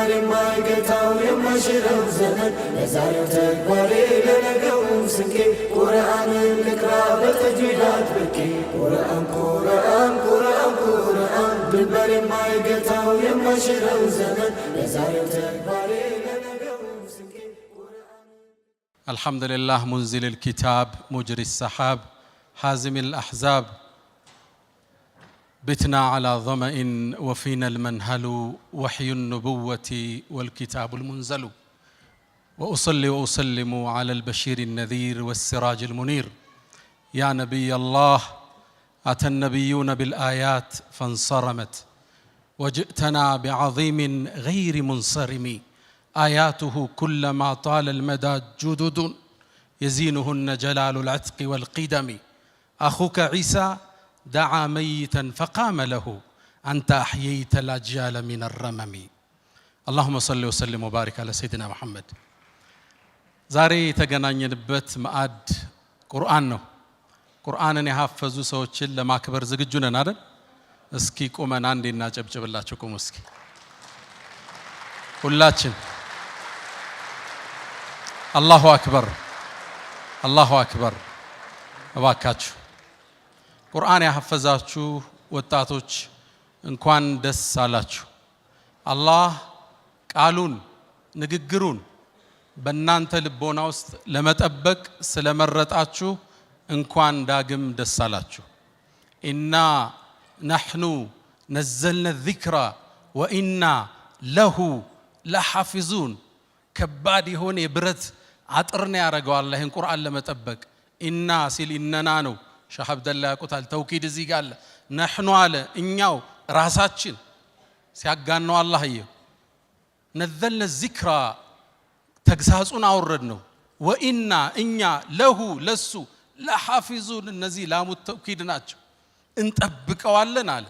ድንበር የማይገታው የማይሽረው ዘመን ለዛሬው ተግባሬ ለነገው ስንቄ ቁርአንን ልቅራ በተጅዊድ አጥብቄ ቁርአን ቁርአን ቁርአን ቁርአን ድንበር የማይገታው የማይሽረው ዘመን ለዛሬው ተግባሬ ለነገው ስንቄ ቁርአን አልሐምዱሊላህ ሙንዚል الكتاب مجري السحاب حازم الأحزاب بتنا على ظمأ وفينا المنهل وحي النبوة والكتاب المنزل وأصلي وأسلم على البشير النذير والسراج المنير يا نبي الله أتى النبيون بالآيات فانصرمت وجئتنا بعظيم غير منصرم آياته كلما طال المدى جدد يزينهن جلال العتق والقدم أخوك عيسى دعا ميتا فقام له أنت أحييت الأجيال من الرمم اللهم صل وسلم وبارك على سيدنا محمد زاري تغنانينبت ماعد قرآن ነው ቁርአንን ያሐፈዙ ሰዎችን ለማክበር ዝግጁ ነን አይደል እስኪ ቆመን አንዴ እናጨብጭብላችሁ ቆሙ እስኪ ሁላችን አላሁ አክበር እባካችሁ ቁርአን ያሐፈዛችሁ ወጣቶች እንኳን ደስ አላችሁ አላህ ቃሉን ንግግሩን በእናንተ ልቦና ውስጥ ለመጠበቅ ስለመረጣችሁ እንኳን ዳግም ደስ አላችሁ ኢና ነህኑ ነዘልና الذክራ ወኢና ለሁ ለሐፊዙን ከባድ የሆነ የብረት አጥርና ያረጋው አላህ ይህን ቁርአን ለመጠበቅ ኢና ሲል ኢነና ነው ሻህ አብደላ ያቁታል ተውኪድ እዚህ ጋር ነህኑ አለ እኛው ራሳችን ሲያጋነው አላህዬ ነዘልና الذክራ ተግሳጹን አወረድ ነው ወኢና እኛ ለሁ ለሱ ለሐፊዙን እነዚህ ላሙ ተውኪድ ናቸው እንጠብቀዋለን አለ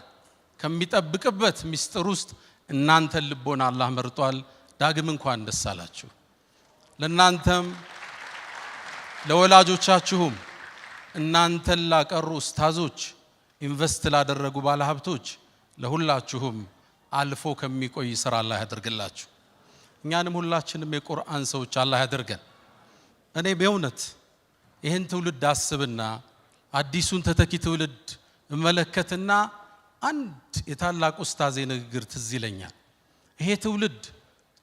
ከሚጠብቅበት ሚስጥር ውስጥ እናንተ ልቦና አላህ መርጧል ዳግም እንኳን ደስ አላችሁ ለናንተም ለወላጆቻችሁም እናንተ ላቀሩ ኡስታዞች ኢንቨስት ላደረጉ ባለሀብቶች ለሁላችሁም አልፎ ከሚቆይ ስራ አላህ ያደርግላችሁ እኛንም ሁላችንም የቁርአን ሰዎች አላህ ያደርገን እኔ በእውነት ይሄን ትውልድ አስብና አዲሱን ተተኪ ትውልድ እመለከትና አንድ የታላቅ ኡስታዝ ንግግር ትዝ ይለኛል ይሄ ትውልድ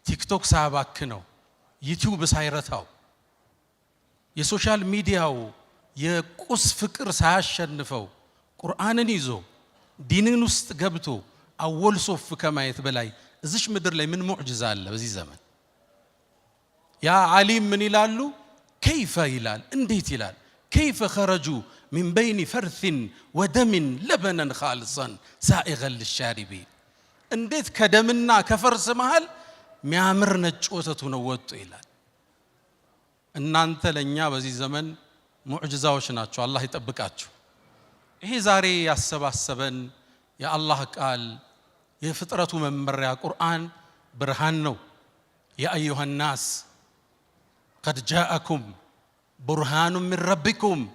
ቲክቶክ ሳያባክነው ዩቲዩብ ሳይረታው የሶሻል ሚዲያው የቁስ ፍቅር ሳያሸንፈው ቁርአንን ይዞ ዲንን ውስጥ ገብቶ አወል ሶፍ ከማየት በላይ እዚሽ ምድር ላይ ምን ሙዕጂዛ አለ በዚህ ዘመን ያ ዓሊም ምን ይላሉ كيف ይላል እንዴት ይላል كيف خرجوا من بين فرث ودم لبنا خالصا سائغا للشاربين እንዴት ከደምና ከፈርስ መሃል ሚያምር ነጭ ወተቱ ነው ወጡ ይላል እናንተ ለኛ በዚህ ዘመን ሙዕጂዛዎች ናቸው አላህ ይጠብቃችሁ ይሄ ዛሬ ያሰባሰበን የአላህ ቃል የፍጥረቱ መመሪያ ቁርአን ብርሃን ነው ያ አዩሃ الناس قد جاءكم برهان من ربكم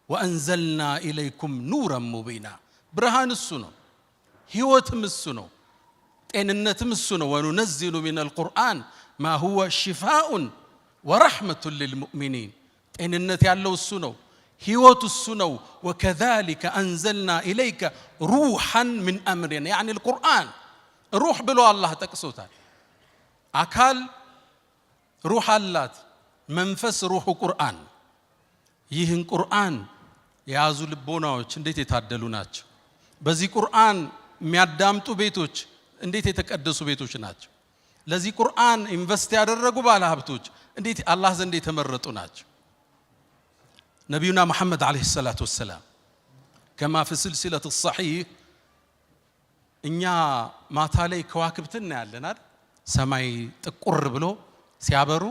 وأنزلنا إليكم نورا مبينا برهان السنة هيوتم السنة إنتم السنة وننزل من القرآن ما هو شفاء ورحمة للمؤمنين إنت يعلو السنة هيوت السنة وكذلك أنزلنا إليك روحا من أمرنا يعني القرآن روح بلو الله تكسوتا أكال روح الله መንፈስ ሩህ ቁርአን ይህን ቁርአን ያዙ ልቦናዎች እንዴት የታደሉ ናቸው በዚህ ቁርአን የሚያዳምጡ ቤቶች እንዴት የተቀደሱ ቤቶች ናቸው ለዚህ ቁርአን ኢንቨስት ያደረጉ ባለሀብቶች እንዴት አላህ ዘንድ የተመረጡ ናቸው ነብዩና መሐመድ አለይሂ ሰላቱ ወሰለም كما في سلسلة الصحيح እኛ ማታ ላይ ከዋክብትን ያለና ሰማይ ጥቁር ብሎ ሲያበሩ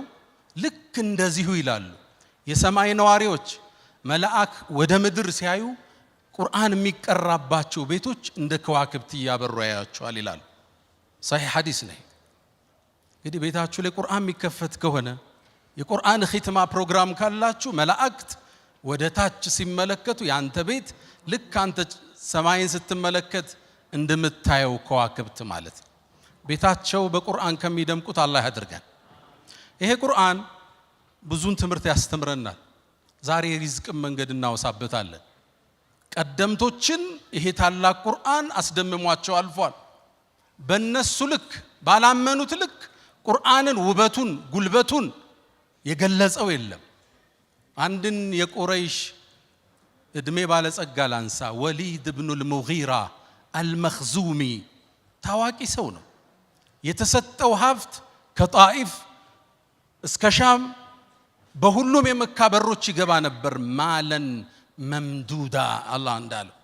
ልክ እንደዚሁ ይላሉ የሰማይ ነዋሪዎች መላእክ ወደ ምድር ሲያዩ ቁርአን የሚቀራባቸው ቤቶች እንደ ከዋክብት ያበሩ ያያቸዋል ይላሉ صحيح ሐዲስ ነው እንግዲህ ቤታችሁ ላይ ቁርአን የሚከፈት ከሆነ የቁርአን ኺትማ ፕሮግራም ካላችሁ መላእክት ወደ ታች ሲመለከቱ ያንተ ቤት ልክ አንተ ሰማይን ስትመለከት እንደምታየው ከዋክብት ማለት ቤታቸው በቁርአን ከሚደምቁት አላህ ያድርገን። ይሄ ቁርአን ብዙን ትምህርት ያስተምረናል። ዛሬ ሪዝቅን መንገድ እናወሳበታለን። ቀደምቶችን ይሄ ታላቅ ቁርአን አስደምሟቸው አልፏል። በእነሱ ልክ ባላመኑት ልክ ቁርአንን ውበቱን ጉልበቱን የገለጸው የለም። አንድን የቁረይሽ እድሜ ባለጸጋ ላንሳ። ወሊድ ኢብኑ አልሙጊራ አልመኽዙሚ ታዋቂ ሰው ነው። የተሰጠው ሀብት ከጣኢፍ እስከ ሻም በሁሉም የመካ በሮች ይገባ ነበር። ማለን መምዱዳ አላህ እንዳለው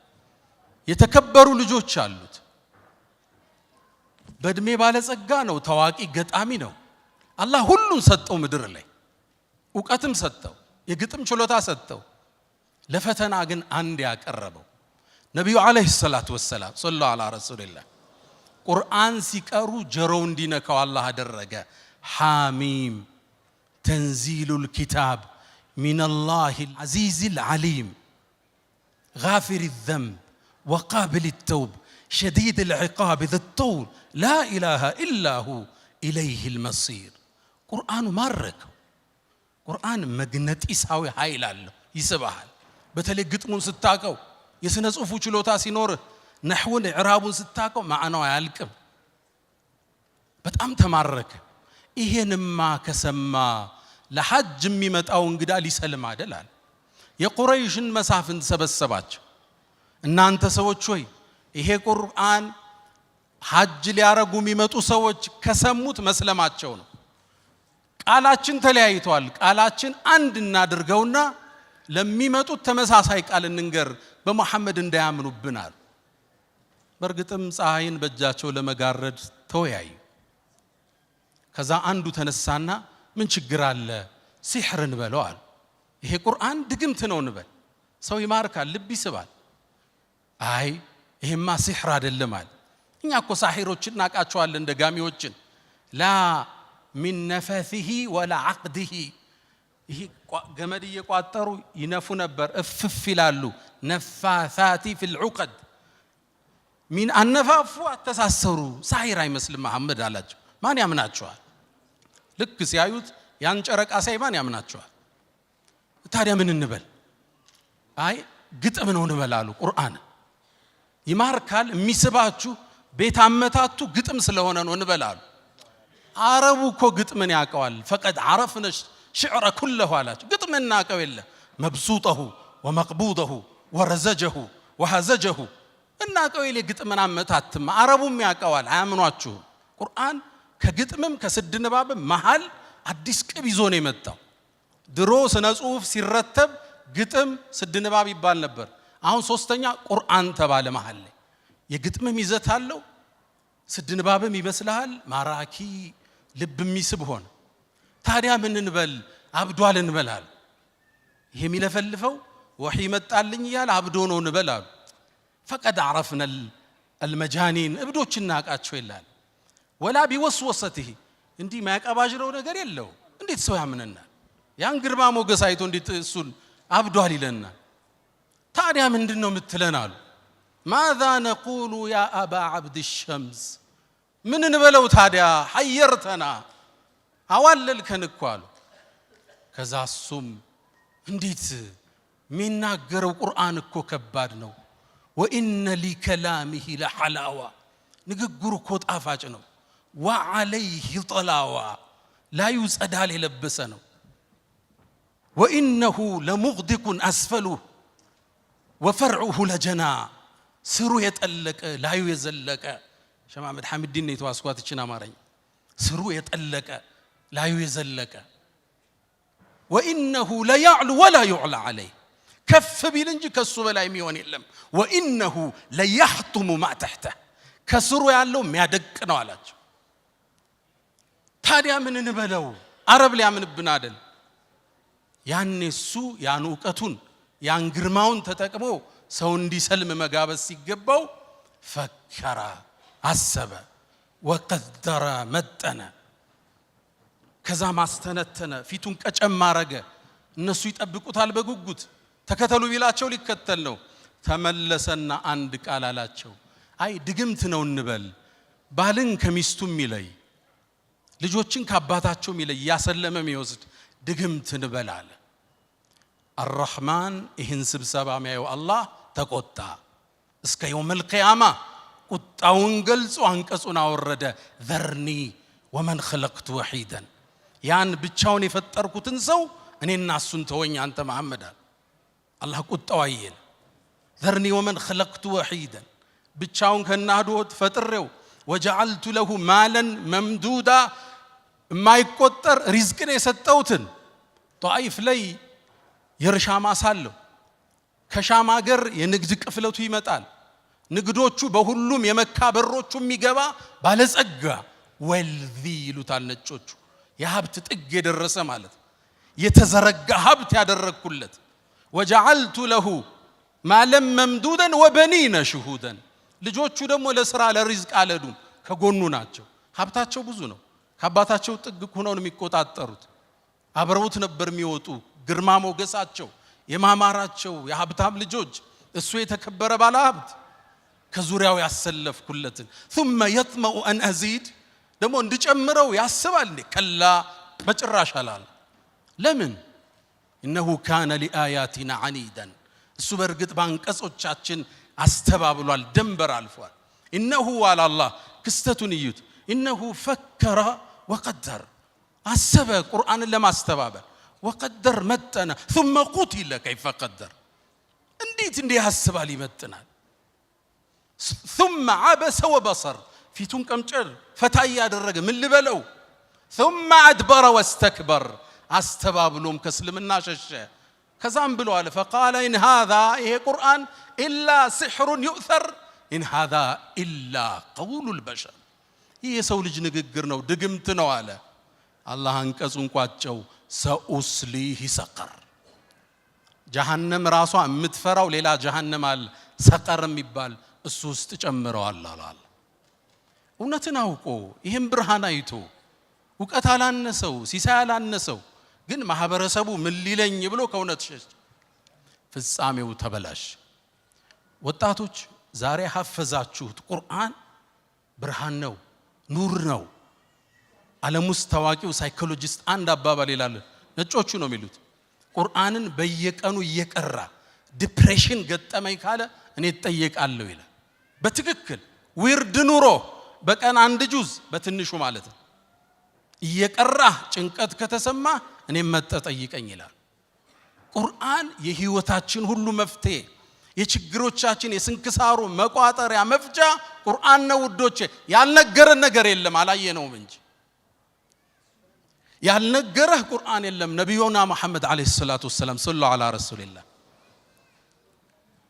የተከበሩ ልጆች አሉት። በእድሜ ባለጸጋ ነው። ታዋቂ ገጣሚ ነው። አላህ ሁሉን ሰጠው። ምድር ላይ ዕውቀትም ሰጠው፣ የግጥም ችሎታ ሰጠው። ለፈተና ግን አንድ ያቀረበው ነቢዩ ዓለይሂ ሰላቱ ወሰላም ሰለላሁ ዐላ ረሱሊላህ ቁርአን ሲቀሩ ጀሮው እንዲነካው አላህ አደረገ። ሐሚም ተንዚሉል ኪታብ ሚነላሂል ዐዚዚል ዐሊም ጋፊሪ ዘንብ ወቃቢሊ ተውብ ሸዲድል ዒቃብ ዘጠውል ላ ኢላሃ ኢላሁ ኢለይሂል መሲር። ቁርአኑ ማረከው። ቁርአን መግነጢሳዊ ኃይል አለው፣ ይስብሃል። በተለይ ግጥሙን ስታቀው፣ የሥነ ጽሑፉ ችሎታ ሲኖርህ፣ ነሕውን ኢዕራቡን ስታቀው ማዕናው አያልቅም። በጣም ተማረከ። ይሄንማ ከሰማ ለሐጅ የሚመጣው እንግዳ ሊሰልም አይደል አለ። የቁረይሽን መሳፍንት ሰበሰባቸው። እናንተ ሰዎች ሆይ ይሄ ቁርአን ሐጅ ሊያረጉ የሚመጡ ሰዎች ከሰሙት መስለማቸው ነው። ቃላችን ተለያይቷል። ቃላችን አንድ እናድርገውና ለሚመጡት ተመሳሳይ ቃል እንንገር፣ በመሐመድ እንዳያምኑብን አሉ። በእርግጥም ፀሐይን በእጃቸው ለመጋረድ ተወያዩ። ከዛ አንዱ ተነሳና ምን ችግር አለ ሲሕር እንበለው አሉ። ይሄ ቁርአን ድግምት ነው እንበል፣ ሰው ይማርካል፣ ልብ ይስባል። አይ ይሄማ ሲሕር አይደለም አለ። እኛ እኮ ሳሒሮችን እናውቃቸዋለን፣ ደጋሚዎችን። ላ ሚን ነፈሲሂ ወላ ዐቅዲሂ። ይሄ ገመድ እየቋጠሩ ይነፉ ነበር፣ እፍፍ ይላሉ። ነፋሳቲ ፊል ዑቀድ። ሚን አነፋፉ አተሳሰሩ። ሳሒር አይመስልም መሐመድ አላቸው። ማን ያምናቸዋል? ልክ ሲያዩት ያን ጨረቃ ሳይ ማን ያምናቸዋል? ታዲያ ምን እንበል? አይ ግጥም ነው እንበል አሉ። ቁርአን ይማርካል፣ የሚስባችሁ ቤት አመታቱ ግጥም ስለሆነ ነው እንበል አሉ። አረቡ እኮ ግጥምን ያውቀዋል። ፈቀድ ዐረፍነ ሽዕረ ኩለሁ አላቸው። ግጥም እናውቀው የለ መብሱጠሁ ወመቅቡደሁ ወረዘጀሁ ወሀዘጀሁ እናውቀው የለ ግጥምን አመታትማ። አረቡም ያውቀዋል። አያምኗችሁም። ቁርአን ከግጥምም ከስድ ንባብም መሃል አዲስ ቅብ ይዞ ነው የመጣው። ድሮ ስነ ጽሑፍ ሲረተብ ግጥም ስድ ንባብ ይባል ነበር። አሁን ሶስተኛ ቁርአን ተባለ መሃል ላይ። የግጥምም ይዘት አለው፣ ስድ ንባብም ይመስልሃል፣ ማራኪ ልብ የሚስብ ሆነ። ታዲያ ምን እንበል? አብዷል እንበላል። ይሄ የሚለፈልፈው ወህይ መጣልኝ እያለ አብዶ ነው እንበላሉ። ፈቀድ ዐረፍነ አልመጃኒን እብዶች እናውቃቸው ይላል። ወላ ቢወስወሰትህ እንዲህ ማያቀባጅረው ነገር የለው። እንዴት ሰው ያምነናል? ያን ግርማ ሞገስ አይቶ እንዴት እሱን አብዷል ይለናል? ታዲያ ምንድን ነው የምትለን አሉ። ማዛ ነቁሉ ያ አባ ዓብድ ሸምስ። ምን እንበለው ታዲያ? ሐየርተና አዋለልከን እኮ አሉ። ከዛ እሱም እንዴት የሚናገረው ቁርአን እኮ ከባድ ነው። ወኢነ ሊከላሚሂ ለሐላዋ ንግግሩ እኮ ጣፋጭ ነው። ወዓለይህ ጠላዋ ላዩ ጸዳል የለበሰ ነው። ወኢነሁ ለሙግዲቁን አስፈሉህ ወፈርዑሁ ለጀና ስሩ የጠለቀ ላዩ የዘለቀ። ሸህ መሐመድ ሐሚድን ነው የተዋስኳት ይችን አማርኛ። ስሩ የጠለቀ ላዩ የዘለቀ። ወኢነሁ ለያዕሉ ወላ ዩዕላ ዐለይህ ከፍ ቢል እንጂ ከሱ በላይ የሚሆን የለም። ወኢነሁ ለያሕቱሙ ማ ተሕተህ ከስሩ ያለው የሚያደቅ ነው አላቸው። ታዲያ ምን እንበለው? አረብ ሊያምንብን አይደል? ያኔ እሱ ያን ዕውቀቱን ያን ግርማውን ተጠቅሞ ሰው እንዲሰልም መጋበዝ ሲገባው ፈከረ፣ አሰበ፣ ወቀደረ፣ መጠነ። ከዛ ማስተነተነ፣ ፊቱን ቀጨም አረገ። እነሱ ይጠብቁታል በጉጉት። ተከተሉ ቢላቸው ሊከተል ነው። ተመለሰና አንድ ቃል አላቸው። አይ ድግምት ነው እንበል፣ ባልን ከሚስቱ የሚለይ ልጆችን ከአባታቸው የሚለይ ያሰለመ የሚወስድ ድግምትን በላለ الرحمن ይህን ስብሰባ የሚያየው አላህ ተቆጣ እስከ يوم القيامة ቁጣውን ገልጾ አንቀጹን አወረደ ذرني ومن خلقت وحيدا ያን ብቻውን የፈጠርኩትን ሰው እኔና እሱን ተወኝ አንተ መሐመድ አላህ ቁጣው አይል ذرني ومن خلقت وحيدا ብቻውን ከናዶት ፈጥሬው وجعلت له مالا ممدودا የማይቆጠር ሪዝቅን የሰጠውትን ጧይፍ ላይ የርሻ ማሳለው ከሻም ሀገር የንግድ ቅፍለቱ ይመጣል ንግዶቹ በሁሉም የመካ በሮቹ የሚገባ ባለጸጋ ወልዚ ይሉታል ነጮቹ የሀብት ጥግ የደረሰ ማለት የተዘረጋ ሀብት ያደረኩለት وجعلت له مالا ممدودا وبنين شهودا ልጆቹ ደግሞ ለሥራ ለሪዝቅ አለዱም ከጎኑ ናቸው ሀብታቸው ብዙ ነው ከአባታቸው ጥግ ሆነው ነው የሚቆጣጠሩት አብረውት ነበር የሚወጡ ግርማ ሞገሳቸው የማማራቸው የሀብታም ልጆች እሱ የተከበረ ባለ ሀብት ከዙሪያው ያሰለፍኩለትን ثم يطمع ان ازيد ደግሞ እንድጨምረው ያስባል ከላ በጭራሽ አላለ ለምን انه كان لاياتنا عنيدا እሱ በርግጥ ባንቀጾቻችን አስተባብሏል ደንበር አልፏል انه على الله ክስተቱን ይዩት انه فكر وقدر አሰበ ቁርአንን ለማስተባበል وقدر متنا ثم قتل كيف قدر እንዴት ያስባል ይመጥናል ثم عبس وبصر ፊቱን ቀምጨር ፈታይ ያደረገ ምን ልበለው ثم ادبر واستكبر አስተባብሎም ከስልምና ሸሸ ከዛም ብሎ አለ فقال ان هذا ይሄ ቁርአን الا سحر يؤثر ان هذا الا قول البشر ይሄ ሰው ልጅ ንግግር ነው ድግምት ነው አለ አላህ አንቀጹን ቋጨው سأصليه سقر جهنم ራሷ የምትፈራው ሌላ جهنم አለ ሰቀር የሚባል እሱ ውስጥ ጨምረዋል አላል እውነትን አውቆ ይሄን ብርሃን አይቶ ዕውቀት አላነሰው ሲሳይ አላነሰው ግን ማህበረሰቡ ምን ሊለኝ ብሎ ከእውነት ሸሽ ፍጻሜው ተበላሽ ወጣቶች ዛሬ ሐፈዛችሁት ቁርአን ብርሃን ነው ኑር ነው ዓለም ውስጥ ታዋቂው ሳይኮሎጂስት አንድ አባባል ይላል ነጮቹ ነው የሚሉት ቁርአንን በየቀኑ እየቀራ ዲፕሬሽን ገጠመኝ ካለ እኔ ተጠየቃለሁ ይላል በትክክል ዊርድ ኑሮ በቀን አንድ ጁዝ በትንሹ ማለት ነው እየቀራ ጭንቀት ከተሰማ እኔ መጠጠይቀኝ ይላል ቁርአን የህይወታችን ሁሉ መፍትሄ የችግሮቻችን የስንክሳሩ መቋጠሪያ መፍጃ ቁርአን ነው ውዶቼ ያልነገረን ነገር የለም አላየነውም እንጂ ያልነገረህ ቁርአን የለም ነብዩና መሐመድ አለይሂ ሰላቱ ወሰለም ሰለላሁ ዐላ ረሱሊላህ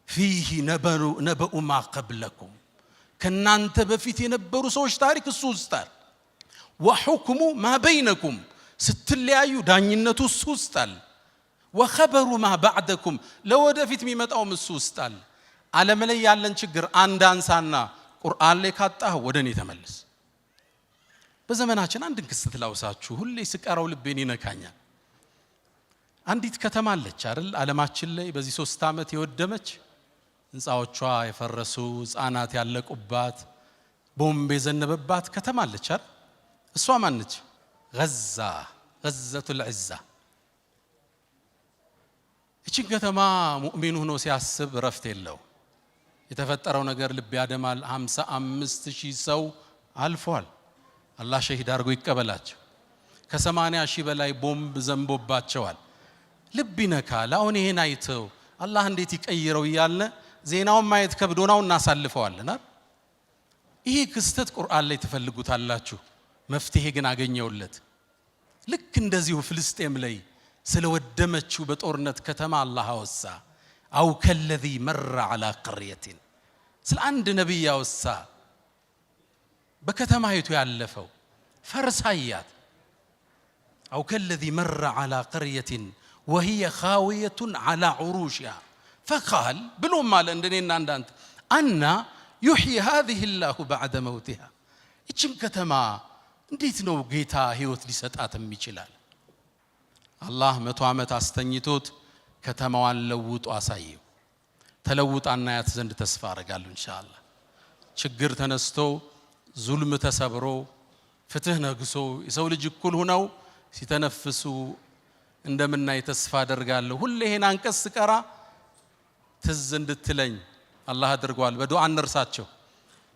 فيه نبأ ما قبلكم ከናንተ በፊት የነበሩ ሰዎች ታሪክ እሱ ውስጣል وحكم ما بينكم ስትለያዩ ዳኝነቱ እሱ ውስጣል وخبر ما بعدكم ለወደፊት የሚመጣው እሱ ውስጣል ዓለም ላይ ያለን ችግር አንድ አንሳና ቁርአን ላይ ካጣህ ወደኔ ተመለስ በዘመናችን አንድን ክስተት ላውሳችሁ ሁሌ ስቀራው ልቤን ይነካኛል አንዲት ከተማ አለች አይደል ዓለማችን ላይ በዚህ 3 ዓመት የወደመች ህንጻዎቿ የፈረሱ ህፃናት ያለቁባት ቦምብ የዘነበባት ከተማ አለች አይደል እሷ ማን ነች غزة العزة እቺ ከተማ ሙእሚን ሆኖ ሲያስብ ረፍት የለው የተፈጠረው ነገር ልብ ያደማል 55000 ሰው አልፏል አላህ ሸሂድ አድርጎ ይቀበላቸው ከ80,000 በላይ ቦምብ ዘንቦባቸዋል ልብ ይነካል አሁን ይሄን አይተው አላህ እንዴት ይቀይረው ይያለ ዜናውን ማየት ከብዶናው እናሳልፈዋልና ይሄ ክስተት ቁርአን ላይ ተፈልጉታላችሁ መፍትሄ ግን አገኘውለት ልክ እንደዚሁ ፍልስጤም ላይ ስለወደመችው በጦርነት ከተማ አላህ አወሳ አው ከለዚ መረ على قريه ስለ አንድ ነብይ አወሳ በከተማይቱ ያለፈው ፈርሳያት አው ከለዚ መረ على قريه وهي خاويه على عروشها فقال ብሎ ማለ እንደኔና እንዳንተ አና يحيي هذه الله بعد موتها እቺን ከተማ እንዴት ነው ጌታ ህይወት ሊሰጣት የሚችላል አላህ 100 ዓመት አስተኝቶት ከተማዋን ለውጦ አሳየው ተለውጣና ያት ዘንድ ተስፋ አረጋለሁ ኢንሻአላህ ችግር ተነስቶ ዙልም ተሰብሮ ፍትህ ነግሶ የሰው ልጅ እኩል ሆነው ሲተነፍሱ እንደምናይ ተስፋ አደርጋለሁ። ሁሌ ይሄን አንቀጽ ስቀራ ትዝ እንድትለኝ አላህ አድርጓል። በዱዓ እንርሳቸው።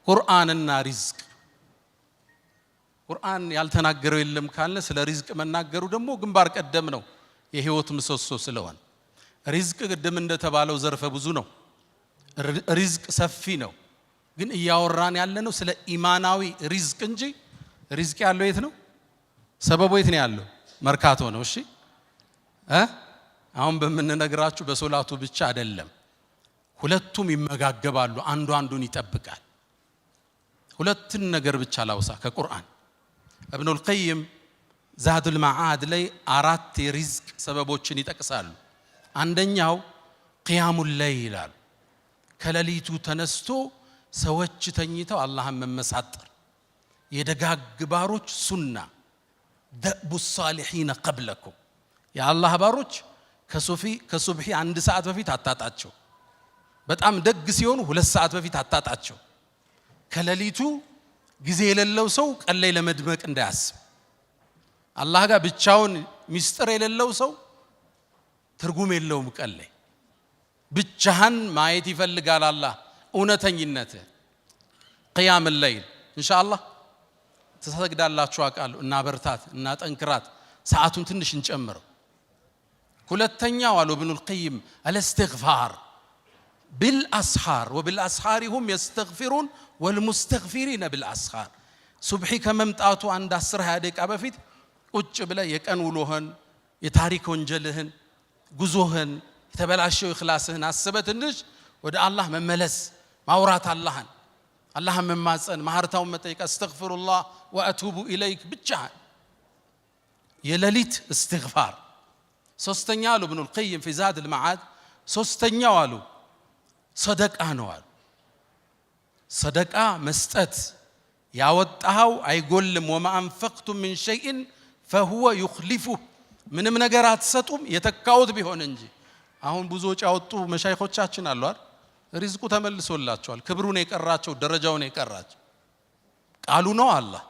ቁርአንና ሪዝቅ ቁርአን ያልተናገረው የለም ካለ ስለ ሪዝቅ መናገሩ ደግሞ ግንባር ቀደም ነው፣ የህይወት ምሰሶ ስለሆነ። ሪዝቅ ቅድም እንደተባለው ዘርፈ ብዙ ነው። ሪዝቅ ሰፊ ነው። ግን እያወራን ያለነው ስለ ኢማናዊ ሪዝቅ እንጂ ሪዝቅ ያለው የት ነው? ሰበቡ የት ነው ያለው? መርካቶ ነው። እሺ አሁን በመነግራችሁ በሶላቱ ብቻ አይደለም። ሁለቱም ይመጋገባሉ፣ አንዱ አንዱን ይጠብቃል። ሁለትን ነገር ብቻ ላውሳ ከቁርአን ኢብኑል ቀይም ዛዱል መዓድ ላይ 4 የሪዝቅ ሰበቦችን ይጠቅሳሉ። አንደኛው ቂያሙል ለይል ይላል። ከሌሊቱ ተነስቶ ሰዎች ተኝተው አላህን መመሳጠር የደጋግ ባሮች ሱና ደቡ الصالحين قبلكم የአላህ ባሮች ከሱብሂ 1 ሰዓት በፊት አታጣቸው። በጣም ደግ ሲሆኑ 2 ሰዓት በፊት አታጣቸው። ከሌሊቱ ጊዜ የሌለው ሰው ቀን ላይ ለመድመቅ እንዳያስብ። አላህ ጋር ብቻውን ሚስጥር የሌለው ሰው ትርጉም የለውም። ቀን ላይ ብቻህን ማየት ይፈልጋል አላህ እውነተኝነት። ቂያም الليل ኢንሻአላህ ተሰግዳላችሁ አውቃለሁ። እና በርታት እና ጠንክራት ሰዓቱን ትንሽ እንጨምረው። ሁለተኛው አሉ ኢብኑል ቀይም الاستغفار بالاسحار وبالاسحار هم يستغفرون والمستغفرين بالاسحار ሱብሂ ከመምጣቱ አንድ 10-20 ደቂቃ በፊት ቁጭ ብለህ የቀን ውሎህን የታሪክ ወንጀልህን ጉዞህን የተበላሸው ኢኽላስህን አስበህ ትንሽ ወደ አላህ መመለስ ማውራት አላህን መማጸን ማህርታውን መጠየቅ አስተግፊሩላህ ወአቱቡ ኢለይክ ብቻ የሌሊት እስትግፋር። ሶስተኛ አሉ ኢብኑል ቀይም في زاد المعاد ሶስተኛው አሉ ሰደቃ ነው አሉ። ሰደቃ መስጠት ያወጣው አይጎልም። وما انفقتم من شيء فهو يخلفه ምንም ነገር አትሰጡም የተካውት ቢሆን እንጂ። አሁን ብዙዎች ያወጡ መሻይኾቻችን አሉ አይደል? ሪዝቁ ተመልሶላቸዋል። ክብሩን የቀራቸው ደረጃውን የቀራቸው ቃሉ ነው አላህ።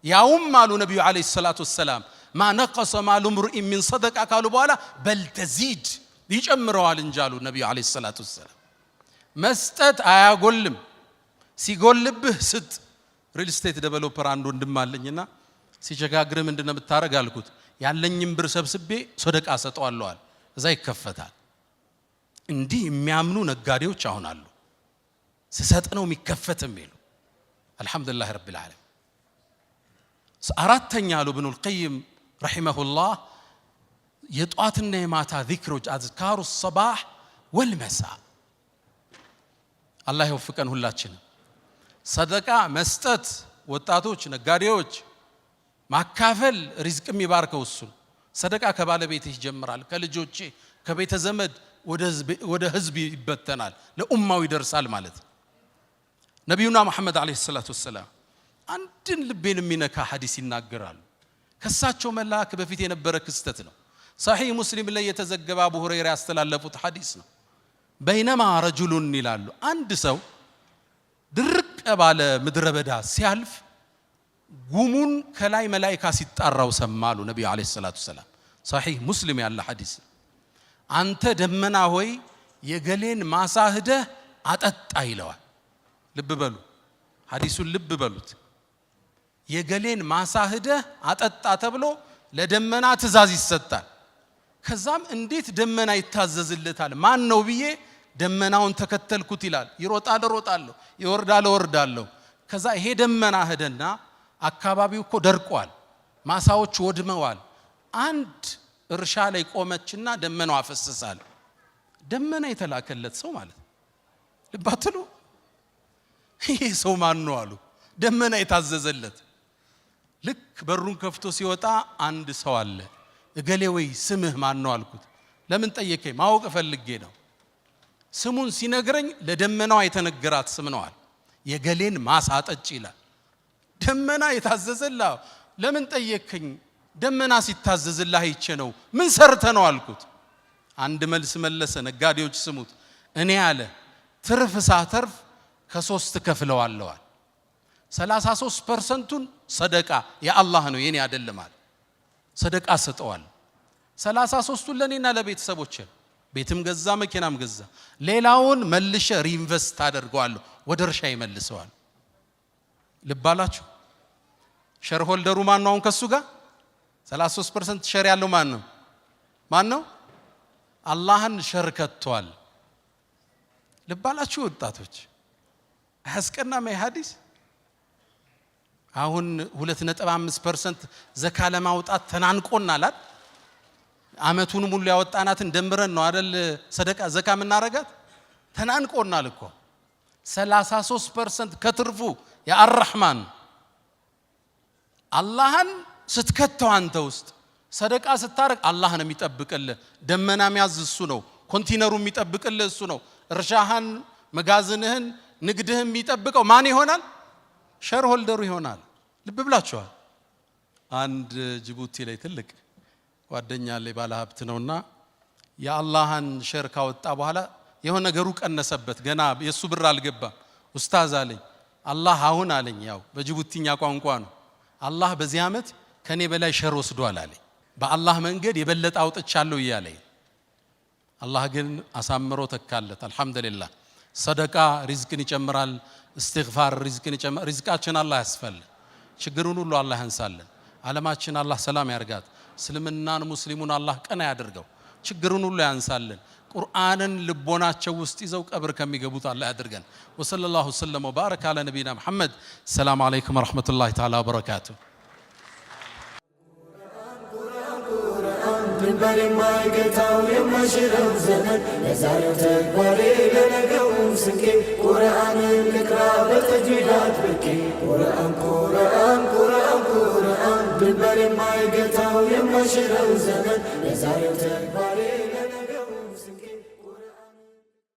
ያውም አሉ ነብዩ አለይሂ ሰላቱ ወሰለም ማ ነቀሰ ማሉ ምርእ ሚን ሰደቃ ካሉ በኋላ በል ተዚድ ይጨምረዋል እንጂ አሉ ነብዩ አለይሂ ሰላቱ ወሰለም። መስጠት አያጎልም፣ ሲጎልብህ ስጥ። ሪል ስቴት ዴቨሎፐር አንድ ወንድም አለኝና ሲቸጋግር ምንድነው የምታረግ አልኩት። ያለኝም ብር ሰብስቤ ሰደቃ ሰጠዋለሁ አለ። እዛ ይከፈታል። እንዲህ የሚያምኑ ነጋዴዎች አሁን አሉ። ስሰጥ ነው የሚከፈትም ይሉ አልহামዱሊላህ ረብል ዓለሚን። አራተኛ አሉ ኢብኑል ቀይም ረሂመሁላህ የጧትና የማታ ዚክሮች አዝካሩ الصباح والمساء አላህ ይወፍቀን ሁላችንም። ሰደቃ መስጠት ወጣቶች ነጋዴዎች ማካፈል ሪዝቅ የሚባርከው እሱ። ሰደቃ ከባለቤትህ ይጀምራል፣ ከልጆቼ ከቤተ ዘመድ ወደ ህዝብ ይበተናል፣ ለኡማው ይደርሳል ማለት ነው። ነብዩና መሐመድ አለይሂ ሰላቱ ወሰለም አንድን ልቤን የሚነካ ሐዲስ ይናገራሉ። ከሳቸው መላክ በፊት የነበረ ክስተት ነው። ሰሂህ ሙስሊም ላይ የተዘገበ አቡ ሁረይራ ያስተላለፉት ሐዲስ ነው። በይነማ ረጁሉን ይላሉ አንድ ሰው ድርቅ ባለ ምድረ በዳ ሲያልፍ ጉሙን ከላይ መላእክት ሲጣራው ሰማሉ ነብዩ አለይሂ ሰላቱ ወሰለም። ሰሂህ ሙስሊም ያለ ሐዲስ። አንተ ደመና ሆይ የገሌን ማሳ ሄደህ አጠጣ ይለዋል። ልብ በሉ ሐዲሱን ልብ በሉት። የገሌን ማሳ ሄደህ አጠጣ ተብሎ ለደመና ትእዛዝ ይሰጣል። ከዛም እንዴት ደመና ይታዘዝለታል? ማን ነው ብዬ ደመናውን ተከተልኩት ይላል። ይሮጣል እሮጣለሁ፣ ይወርዳል እወርዳለሁ። ከዛ ይሄ ደመና ሄደና አካባቢው እኮ ደርቋል፣ ማሳዎች ወድመዋል። አንድ እርሻ ላይ ቆመችና ደመናው አፈሰሳል። ደመና የተላከለት ሰው ማለት ልባትሉ ይሄ ሰው ማን ነው አሉ። ደመና የታዘዘለት። ልክ በሩን ከፍቶ ሲወጣ አንድ ሰው አለ። እገሌ ወይ ስምህ ማን ነው አልኩት። ለምን ጠየቀኝ? ማወቅ ፈልጌ ነው። ስሙን ሲነግረኝ ለደመናው የተነገራት ስም ነዋል። የገሌን ማሳ አጠጭ ይላል። ደመና የታዘዘላ። ለምን ጠየቀኝ? ደመና ሲታዘዝልህ አይቼ ነው። ምን ሰርተ ነው አልኩት። አንድ መልስ መለሰ። ነጋዴዎች ስሙት። እኔ አለ ትርፍ ሳተርፍ ከ3 ከፍለዋለዋል። 33%ን ሰደቃ የአላህ ነው የኔ አይደለም አለ። ሰደቃ ሰጠዋል። 33ቱን ለኔና ለቤተሰቦቼ ቤትም ገዛ መኪናም ገዛ። ሌላውን መልሼ ሪኢንቨስት አደርገዋለሁ፣ ወደ እርሻ ይመልሰዋል። ልባላችሁ ሼር ሆልደሩ ማን ነው? አሁን ከሱ ጋር 33% ሼር ያለው ማን ነው? አላህን ሼር ከቷል። ልባላችሁ ወጣቶች አያስቀናም ሐዲስ? አሁን 2.5% ዘካ ለማውጣት ተናንቆናል። አመቱን ሙሉ ያወጣናትን ደምረን ነው አይደል ሰደቃ ዘካ ምናረጋት? ተናንቆናል እኮ 33% ከትርፉ ያ አርህማን አላህን ስትከተው አንተ ውስጥ ሰደቃ ስታረግ አላህ ነው የሚጠብቅልህ። ደመና የሚያዝ እሱ ነው። ኮንቲነሩ የሚጠብቅልህ እሱ ነው። እርሻህን፣ መጋዘንህን፣ ንግድህን የሚጠብቀው ማን ይሆናል? ሼር ሆልደሩ ይሆናል። ልብ ብላችኋል። አንድ ጅቡቲ ላይ ትልቅ ጓደኛ ላይ ባለ ሀብት ነውና የአላህን ሼር ካወጣ በኋላ የሆነ ነገሩ ቀነሰበት። ገና የሱ ብር አልገባም። ኡስታዝ አለኝ አላህ አሁን አለኝ፣ ያው በጅቡቲኛ ቋንቋ ነው፣ አላህ በዚህ አመት ከኔ በላይ ሼር ወስዷል አለኝ። በአላህ መንገድ የበለጠ አውጥቻለሁ እያለኝ አላህ ግን አሳምሮ ተካለት። አልহামዱሊላህ። ሰደቃ ሪዝቅን ይጨምራል። እስትግፋር ሪዝቅን ይጨምራል። ሪዝቃችን አላህ ያስፈል፣ ችግሩን ሁሉ አላህ ያንሳልን። ዓለማችን አላህ ሰላም ያርጋት። እስልምናን ሙስሊሙን አላህ ቀና ያድርገው። ችግሩን ሁሉ ያንሳልን። ቁርአንን ልቦናቸው ውስጥ ይዘው ቀብር ከሚገቡት አላህ ያድርገን። ወሰለላሁ ወሰለም ወባረከ አለ ነቢና መሐመድ። ሰላም አለይኩም ወራህመቱላሂ ተዓላ ወበረካቱ። ድንበር የማይገታው የማይሽረው ዘመን ለዛሬው ተግባሬ ለነገውም ስንቄ ቁርአንን ልቅራ በተጅዊድ አጥብቄ ቁርአን ቁርአን ቁርአን ቁርአን ድንበር የማይገታው የማይሽረው ዘመን ለዛሬው ተግባሬ